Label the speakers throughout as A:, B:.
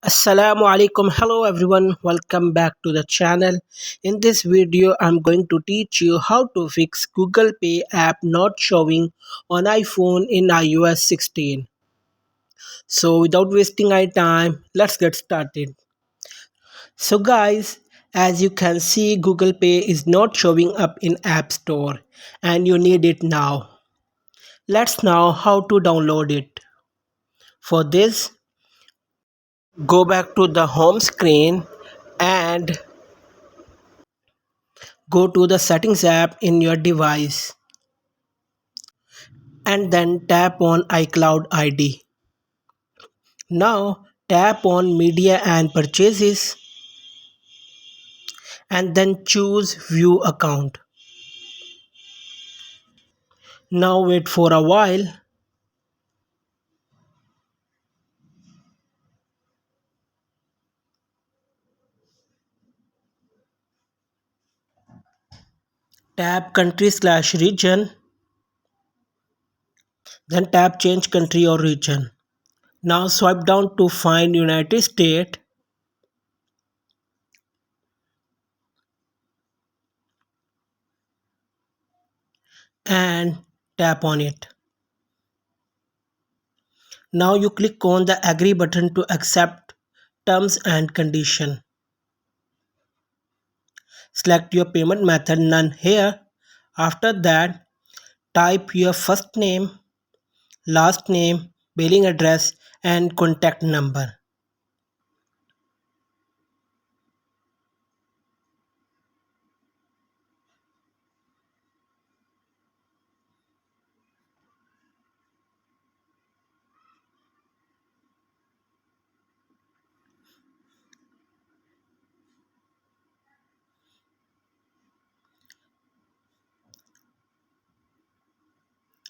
A: Assalamu alaikum. Hello everyone. Welcome back to the channel. In this video, I'm going to teach you how to fix Google Pay app not showing on iPhone in iOS 16. So without wasting our time, let's get started. So guys, as you can see, Google Pay is not showing up in App Store and you need it now. Let's know how to download it. For this, go back to the home screen and go to the settings app in your device and then tap on iCloud ID. Now tap on media and purchases and then choose view account. Now wait for a while. Tap country/region, then tap change country or region. Now swipe down to find United States and tap on it. Now you click on the agree button to accept terms and condition. Select your payment method, none here. After that, type your first name, last name, billing address and contact number.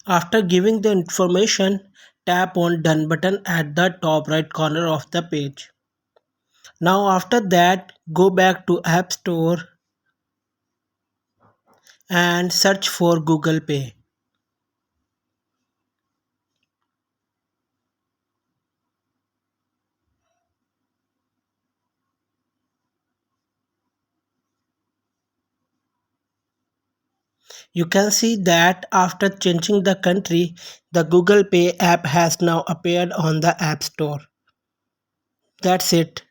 A: After giving the information, tap on done button at the top right corner of the page. Now after that, go back to App Store and search for Google Pay. You can see that after changing the country, the Google Pay app has now appeared on the App Store. That's it.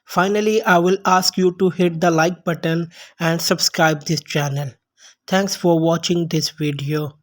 A: Finally, I will ask you to hit the like button and subscribe this channel. Thanks for watching this video.